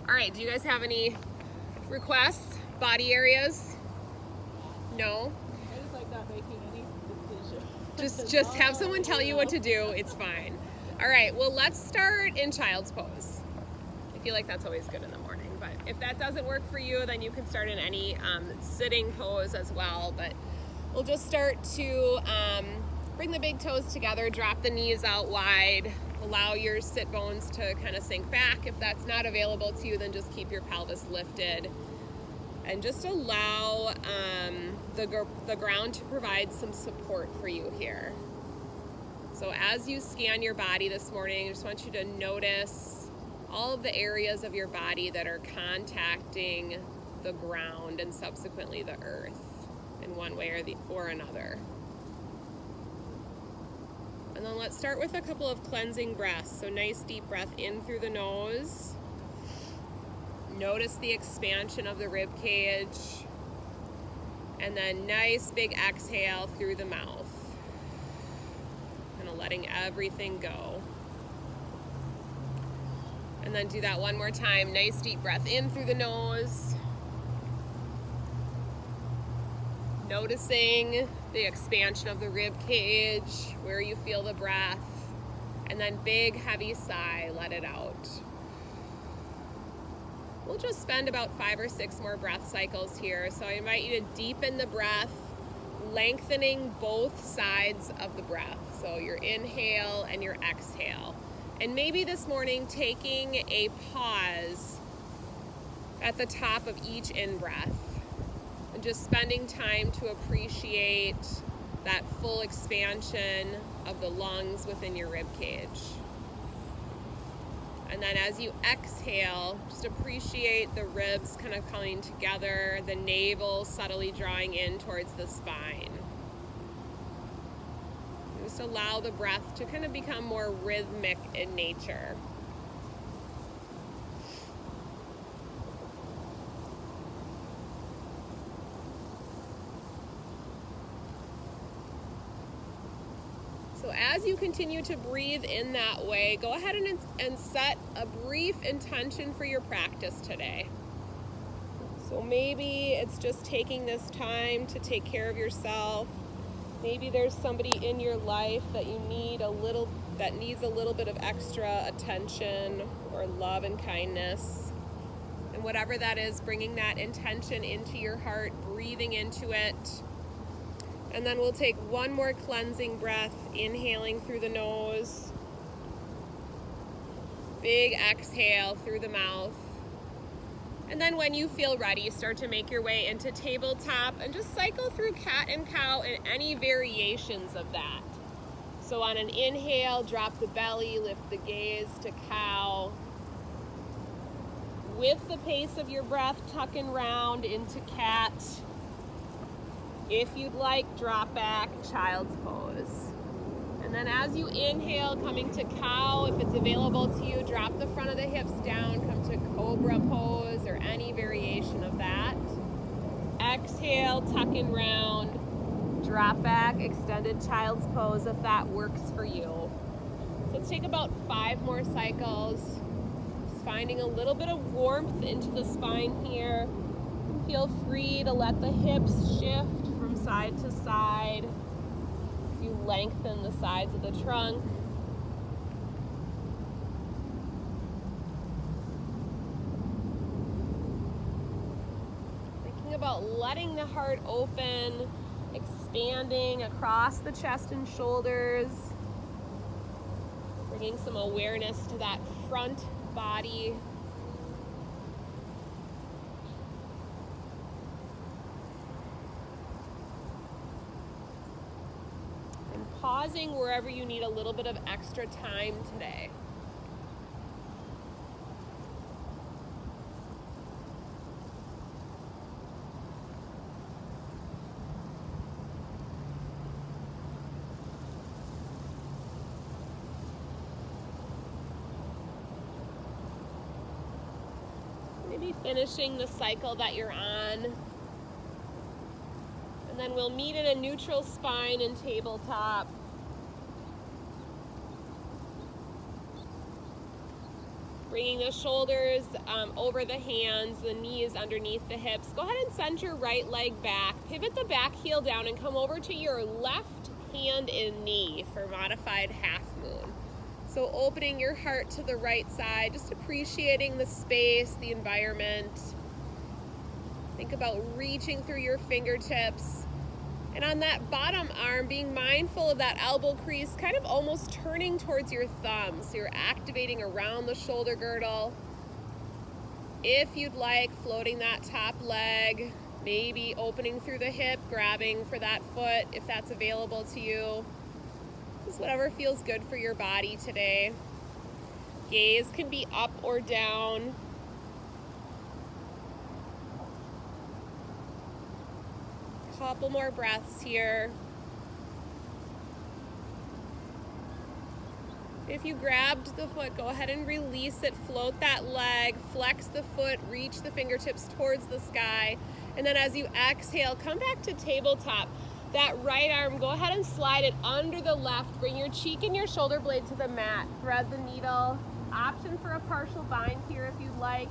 All right, do you guys have any requests, body areas? No? I just like not making any decision. Just have someone tell you what to do, it's fine. All right, well, let's start in child's pose. I feel like that's always good in the morning, but if that doesn't work for you, then you can start in any sitting pose as well. But we'll just start to bring the big toes together, drop the knees out wide, allow your sit bones to kind of sink back. If that's not available to you, then just keep your pelvis lifted and just allow the ground to provide some support for you here. So as you scan your body this morning, I just want you to notice all of the areas of your body that are contacting the ground and subsequently the earth in one way or another. And then let's start with a couple of cleansing breaths. So nice deep breath in through the nose. Notice the expansion of the rib cage. And then nice big exhale through the mouth. Kind of letting everything go. And then do that one more time. Nice deep breath in through the nose. Noticing the expansion of the rib cage, where you feel the breath. And then big heavy sigh, let it out. We'll just spend about 5 or 6 more breath cycles here. So I invite you to deepen the breath, lengthening both sides of the breath. So your inhale and your exhale. And maybe this morning taking a pause at the top of each in-breath and just spending time to appreciate that full expansion of the lungs within your rib cage. And then as you exhale, just appreciate the ribs kind of coming together, the navel subtly drawing in towards the spine. Just allow the breath to kind of become more rhythmic in nature. So as you continue to breathe in that way, go ahead and set a brief intention for your practice today. So maybe it's just taking this time to take care of yourself. Maybe there's somebody in your life that needs a little bit of extra attention or love and kindness. And whatever that is, bringing that intention into your heart, breathing into it. And then we'll take one more cleansing breath, inhaling through the nose. Big exhale through the mouth. And then when you feel ready, start to make your way into tabletop and just cycle through cat and cow and any variations of that. So on an inhale, drop the belly, lift the gaze to cow. With the pace of your breath, tuck and round into cat. If you'd like, drop back, child's pose. And then as you inhale, coming to cow, if it's available to you, drop the front of the hips down, come to cobra pose or any variation of that. Exhale, tuck and round, drop back, extended child's pose if that works for you. So let's take about 5 more cycles. Just finding a little bit of warmth into the spine here. Feel free to let the hips shift from side to side. You lengthen the sides of the trunk. Thinking about letting the heart open, expanding across the chest and shoulders. Bringing some awareness to that front body. Pausing wherever you need a little bit of extra time today. Maybe finishing the cycle that you're on. And then we'll meet in a neutral spine and tabletop. Bringing the shoulders over the hands, the knees underneath the hips. Go ahead and send your right leg back. Pivot the back heel down and come over to your left hand and knee for modified half moon. So opening your heart to the right side, just appreciating the space, the environment. Think about reaching through your fingertips. And on that bottom arm, being mindful of that elbow crease, kind of almost turning towards your thumb. So you're activating around the shoulder girdle. If you'd like, floating that top leg, maybe opening through the hip, grabbing for that foot if that's available to you. Just whatever feels good for your body today. Gaze can be up or down. Couple more breaths here. If you grabbed the foot, go ahead and release it. Float that leg, flex the foot, reach the fingertips towards the sky. And then as you exhale, come back to tabletop. That right arm, go ahead and slide it under the left. Bring your cheek and your shoulder blade to the mat. Thread the needle. Option for a partial bind here if you'd like.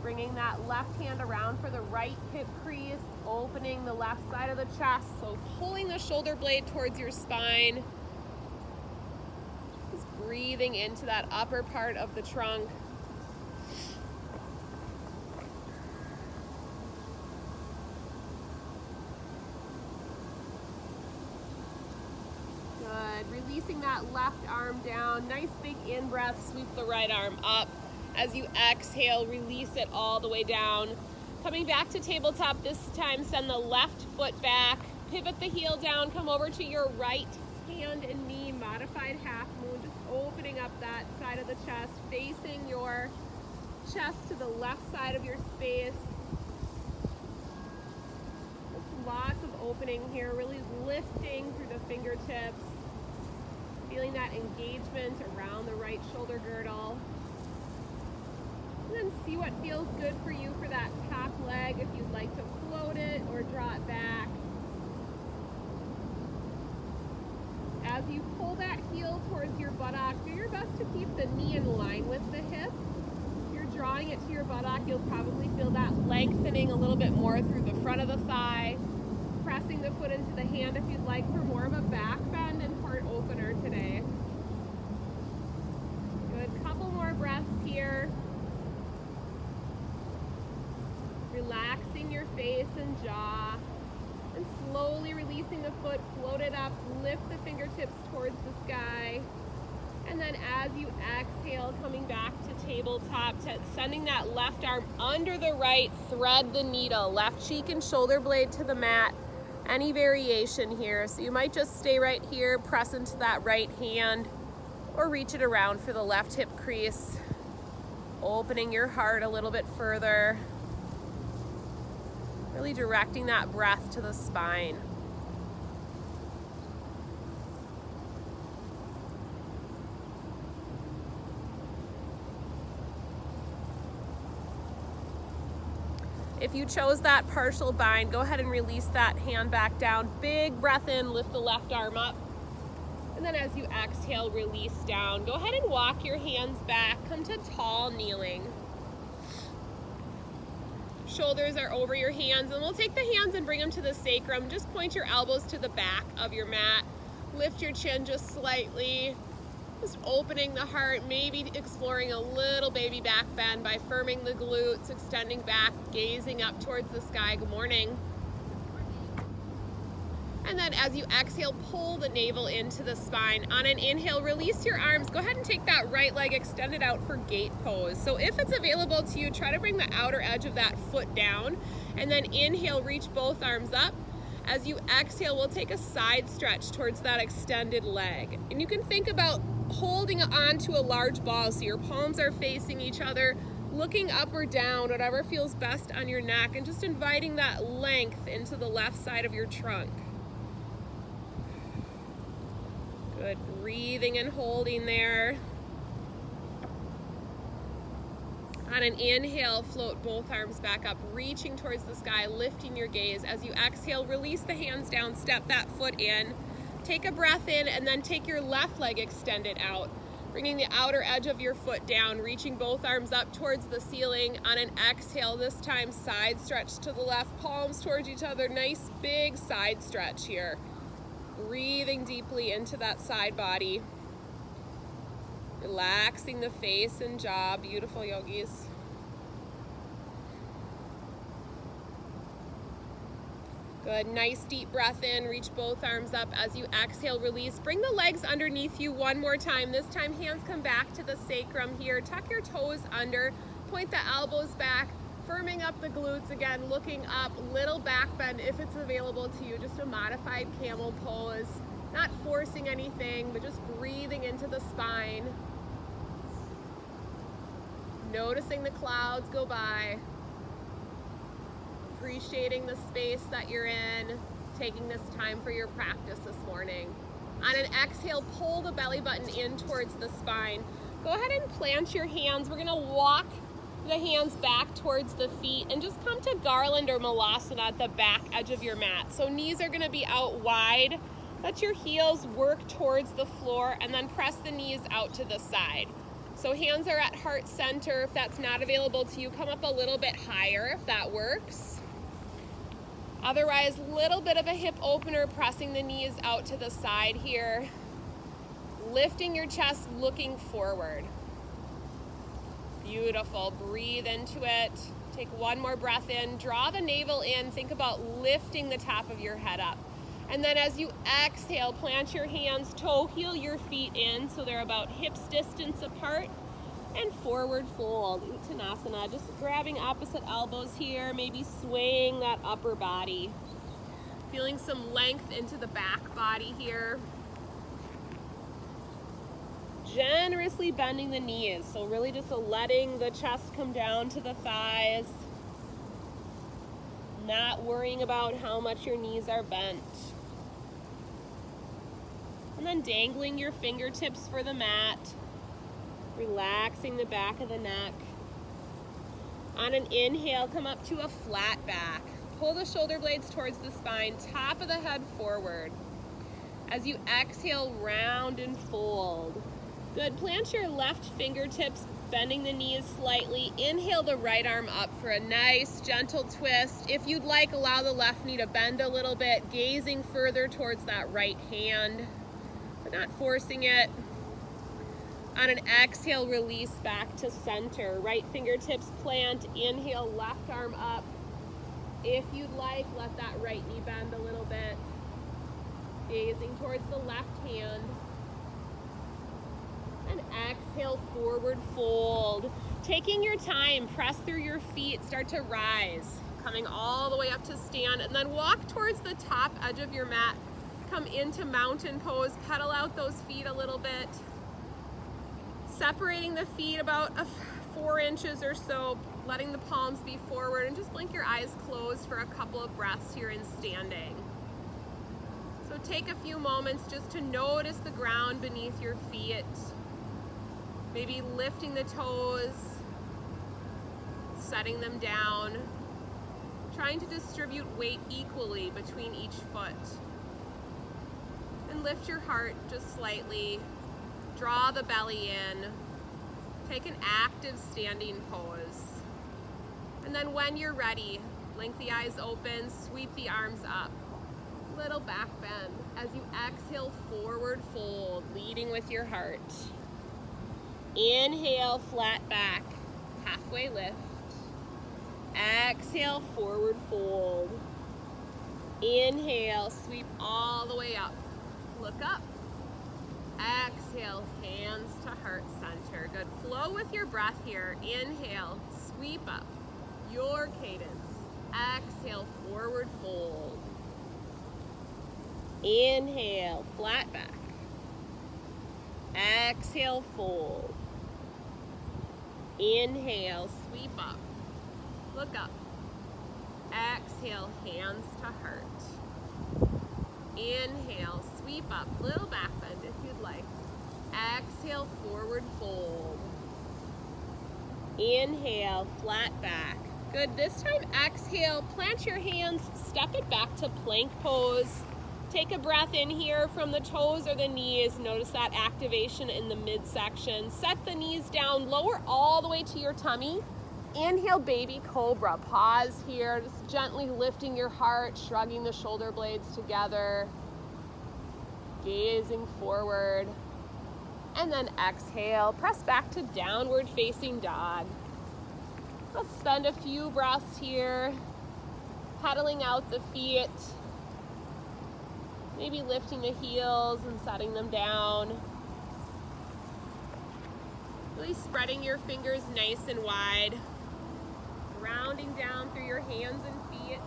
Bringing that left hand around for the right hip crease, opening the left side of the chest. So pulling the shoulder blade towards your spine. Just breathing into that upper part of the trunk. Good. Releasing that left arm down. Nice big in-breath. Sweep the right arm up. As you exhale, release it all the way down. Coming back to tabletop this time, send the left foot back. Pivot the heel down. Come over to your right hand and knee. Modified half moon. Just opening up that side of the chest. Facing your chest to the left side of your space. Just lots of opening here. Really lifting through the fingertips. Feeling that engagement around the right shoulder girdle. And then see what feels good for you for that top leg, if you'd like to float it or draw it back. As you pull that heel towards your buttock, do your best to keep the knee in line with the hip. If you're drawing it to your buttock, you'll probably feel that lengthening a little bit more through the front of the thigh. Pressing the foot into the hand if you'd like for more of a back bend and heart opener today. Good, couple more breaths here. Relaxing your face and jaw, and slowly releasing the foot, float it up, lift the fingertips towards the sky, and then as you exhale, coming back to tabletop, sending that left arm under the right, thread the needle, left cheek and shoulder blade to the mat. Any variation here, so you might just stay right here, press into that right hand, or reach it around for the left hip crease, opening your heart a little bit further. Really directing that breath to the spine. If you chose that partial bind, go ahead and release that hand back down. Big breath in, lift the left arm up. And then as you exhale, release down. Go ahead and walk your hands back. Come to tall kneeling. Shoulders are over your hands, and we'll take the hands and bring them to the sacrum. Just point your elbows to the back of your mat. Lift your chin just slightly. Just opening the heart, maybe exploring a little baby back bend by firming the glutes, extending back, gazing up towards the sky. Good morning. And then as you exhale, pull the navel into the spine. On an inhale, release your arms. Go ahead and take that right leg extended out for gate pose. So if it's available to you, try to bring the outer edge of that foot down. And then inhale, reach both arms up. As you exhale, we'll take a side stretch towards that extended leg. And you can think about holding onto a large ball so your palms are facing each other, looking up or down, whatever feels best on your neck, and just inviting that length into the left side of your trunk. Good, breathing and holding there. On an inhale, float both arms back up, reaching towards the sky, lifting your gaze. As you exhale, release the hands down, step that foot in. Take a breath in, and then take your left leg extended out. Bringing the outer edge of your foot down, reaching both arms up towards the ceiling. On an exhale, this time side stretch to the left, palms towards each other. Nice big side stretch here. Breathing deeply into that side body. Relaxing the face and jaw. Beautiful, yogis. Good, nice deep breath in, reach both arms up. As you exhale, release. Bring the legs underneath you one more time. This time, hands come back to the sacrum here. Tuck your toes under, point the elbows back, firming up the glutes again, looking up, little back bend if it's available to you, just a modified camel pose. Not forcing anything, but just breathing into the spine. Noticing the clouds go by. Appreciating the space that you're in, taking this time for your practice this morning. On an exhale, pull the belly button in towards the spine. Go ahead and plant your hands. We're gonna walk the hands back towards the feet and just come to garland or malasana at the back edge of your mat. So knees are gonna be out wide. Let your heels work towards the floor and then press the knees out to the side. So hands are at heart center. If that's not available to you, come up a little bit higher if that works. Otherwise, little bit of a hip opener, pressing the knees out to the side here. Lifting your chest, looking forward. Beautiful, breathe into it. Take one more breath in, draw the navel in, think about lifting the top of your head up. And then as you exhale, plant your hands, toe heel your feet in so they're about hips distance apart. And forward fold, Uttanasana, just grabbing opposite elbows here, maybe swaying that upper body. Feeling some length into the back body here. Generously bending the knees, so really just letting the chest come down to the thighs. Not worrying about how much your knees are bent. And then dangling your fingertips for the mat. Relaxing the back of the neck. On an inhale, come up to a flat back. Pull the shoulder blades towards the spine, top of the head forward. As you exhale, round and fold. Good, plant your left fingertips, bending the knees slightly. Inhale the right arm up for a nice gentle twist. If you'd like, allow the left knee to bend a little bit, gazing further towards that right hand, but not forcing it. On an exhale, release back to center. Right fingertips plant, inhale, left arm up. If you'd like, let that right knee bend a little bit. Gazing towards the left hand. And exhale, forward fold. Taking your time, press through your feet, start to rise. Coming all the way up to stand, and then walk towards the top edge of your mat. Come into mountain pose, pedal out those feet a little bit. Separating the feet about 4 inches or so, letting the palms be forward, and just blink your eyes closed for a couple of breaths here in standing. So take a few moments just to notice the ground beneath your feet. Maybe lifting the toes, setting them down, trying to distribute weight equally between each foot. And lift your heart just slightly. Draw the belly in. Take an active standing pose. And then when you're ready, blink the eyes open, sweep the arms up. Little back bend. As you exhale, forward fold, leading with your heart. Inhale, flat back, halfway lift. Exhale, forward fold. Inhale, sweep all the way up. Look up. Exhale, hands to heart center. Good. Flow with your breath here. Inhale, sweep up. Your cadence. Exhale, forward fold. Inhale, flat back. Exhale, fold. Inhale, sweep up. Look up. Exhale, hands to heart. Inhale, sweep up. Little back bend if you'd like. Exhale, forward fold. Inhale, flat back. Good. This time, exhale, plant your hands, step it back to plank pose. Take a breath in here from the toes or the knees. Notice that activation in the midsection. Set the knees down, lower all the way to your tummy. Inhale, baby cobra. Pause here, just gently lifting your heart, shrugging the shoulder blades together, gazing forward. And then exhale, press back to downward facing dog. Let's spend a few breaths here, pedaling out the feet. Maybe lifting the heels and setting them down. Really spreading your fingers nice and wide. Rounding down through your hands and feet.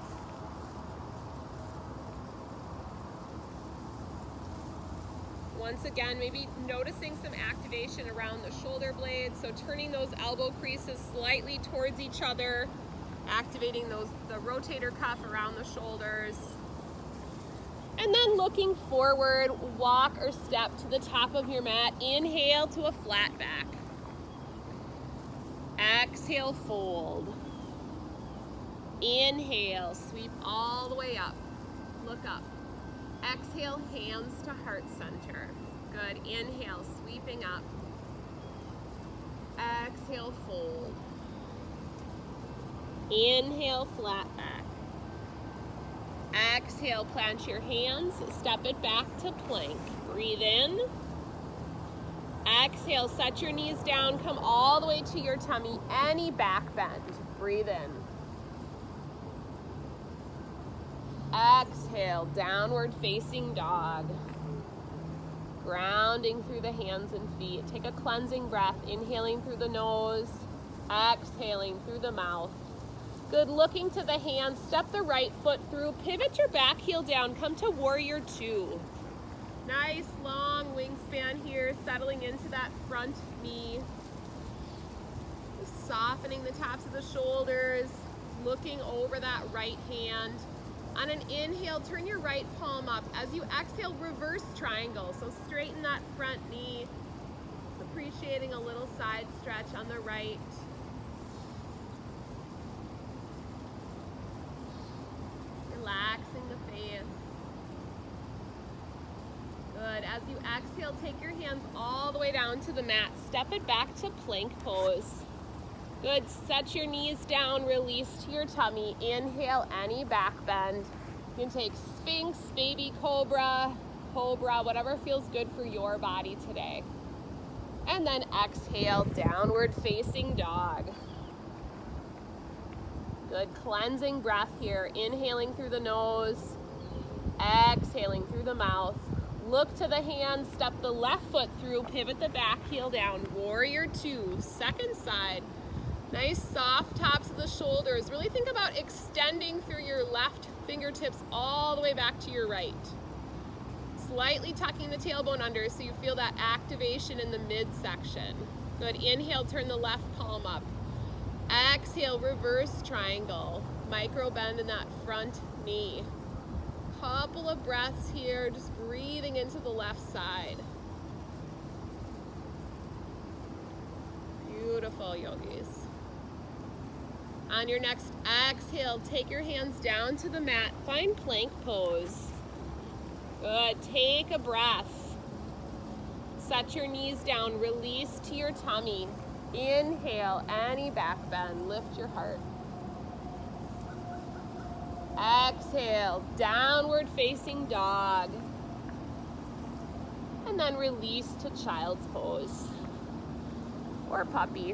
Once again, maybe noticing some activation around the shoulder blades. So turning those elbow creases slightly towards each other. Activating the rotator cuff around the shoulders. And then looking forward, walk or step to the top of your mat. Inhale to a flat back. Exhale, fold. Inhale, sweep all the way up. Look up. Exhale, hands to heart center. Good. Inhale, sweeping up. Exhale, fold. Inhale, flat back. Exhale, plant your hands, step it back to plank. Breathe in. Exhale, set your knees down, come all the way to your tummy, any back bend. Breathe in. Exhale, downward facing dog. Grounding through the hands and feet. Take a cleansing breath, inhaling through the nose, exhaling through the mouth. Good, looking to the hands, step the right foot through, pivot your back heel down, come to warrior two. Nice long wingspan here, settling into that front knee. Softening the tops of the shoulders, looking over that right hand. On an inhale, turn your right palm up. As you exhale, reverse triangle. So straighten that front knee. Just appreciating a little side stretch on the right. Relaxing the face. Good. As you exhale, take your hands all the way down to the mat. Step it back to plank pose. Good. Set your knees down, release to your tummy. Inhale, any back bend. You can take Sphinx, baby cobra, whatever feels good for your body today. And then exhale, downward facing dog. Good, cleansing breath here. Inhaling through the nose, exhaling through the mouth. Look to the hands, step the left foot through, pivot the back heel down. Warrior two, second side. Nice soft tops of the shoulders. Really think about extending through your left fingertips all the way back to your right. Slightly tucking the tailbone under so you feel that activation in the midsection. Good, inhale, turn the left palm up. Exhale, reverse triangle. Micro bend in that front knee. Couple of breaths here, just breathing into the left side. Beautiful, yogis. On your next exhale, take your hands down to the mat. Find plank pose. Good. Take a breath. Set your knees down. Release to your tummy. Inhale, any back bend. Lift your heart. Exhale, downward facing dog. And then release to child's pose. Or puppy.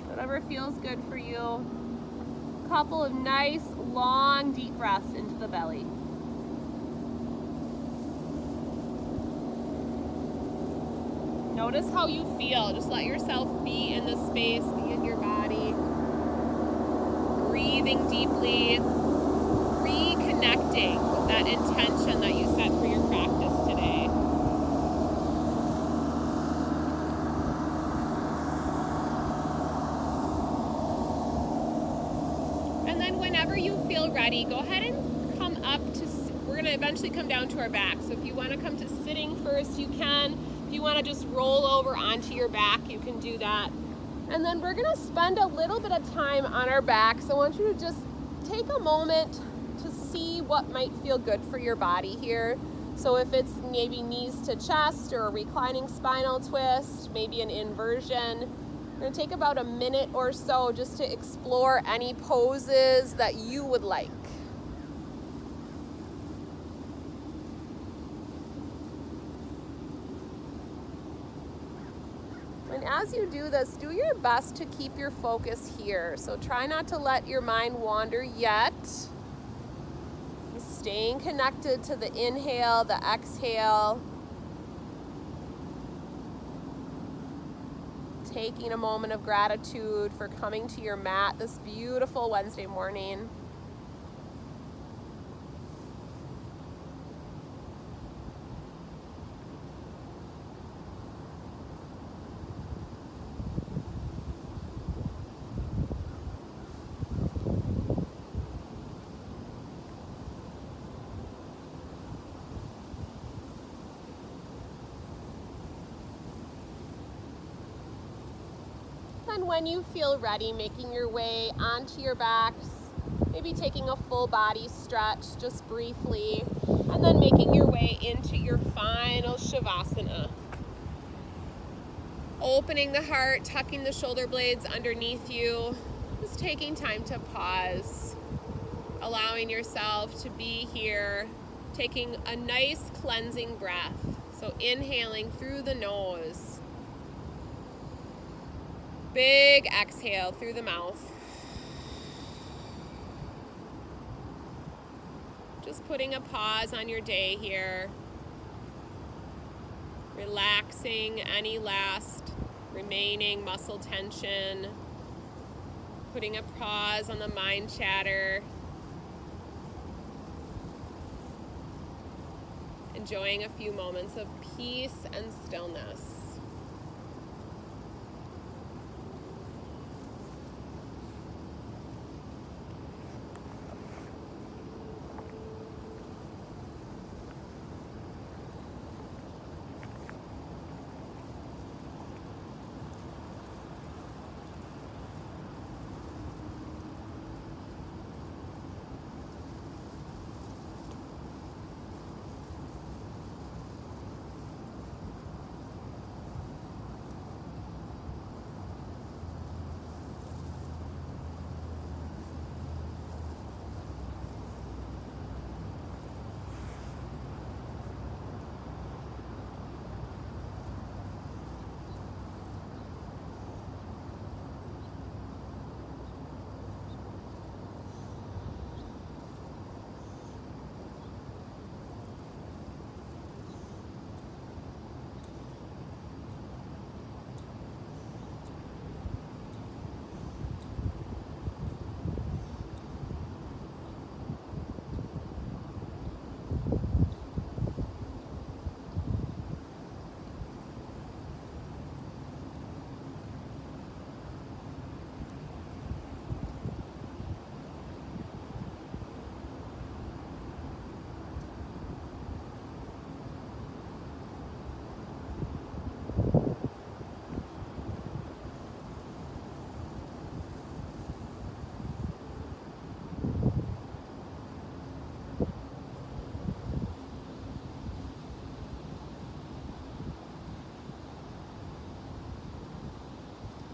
Whatever feels good for you. Couple of nice, long, deep breaths into the belly. Notice how you feel. Just let yourself be in the space, be in your body. Breathing deeply. Reconnecting with that intention that you set for your practice today. And then whenever you feel ready, go ahead and come up to, we're going to eventually come down to our back. So if you want to come to sitting first, you can. If you want to just roll over onto your back, you can do that. And then we're going to spend a little bit of time on our back. So I want you to just take a moment to see what might feel good for your body here. So if it's maybe knees to chest or a reclining spinal twist, maybe an inversion, we're going to take about a minute or so just to explore any poses that you would like. And as you do this, do your best to keep your focus here. So try not to let your mind wander yet. Staying connected to the inhale, the exhale. Taking a moment of gratitude for coming to your mat this beautiful Wednesday morning. And when you feel ready, making your way onto your backs, maybe taking a full body stretch just briefly, and then making your way into your final Shavasana. Opening the heart, tucking the shoulder blades underneath you, just taking time to pause, allowing yourself to be here, taking a nice cleansing breath. So inhaling through the nose. Big exhale through the mouth. Just putting a pause on your day here. Relaxing any last remaining muscle tension. Putting a pause on the mind chatter. Enjoying a few moments of peace and stillness.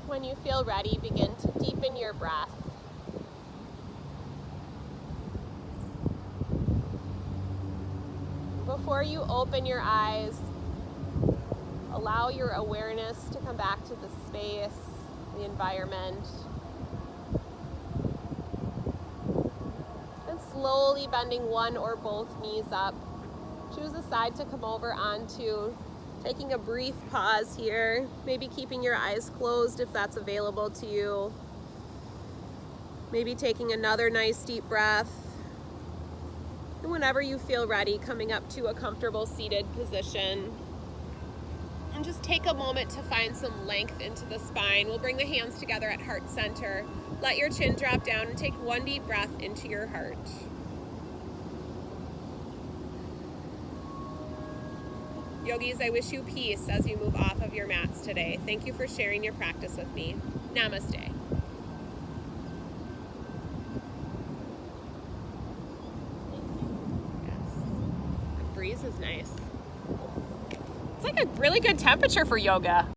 When you feel ready, begin to deepen your breath. Before you open your eyes, allow your awareness to come back to the space, the environment. And slowly bending one or both knees up. Choose a side to come over onto. Taking a brief pause here, maybe keeping your eyes closed if that's available to you. Maybe taking another nice deep breath. And whenever you feel ready, coming up to a comfortable seated position. And just take a moment to find some length into the spine. We'll bring the hands together at heart center. Let your chin drop down and take one deep breath into your heart. Yogis, I wish you peace as you move off of your mats today. Thank you for sharing your practice with me. Namaste. breeze is nice. It's like a really good temperature for yoga.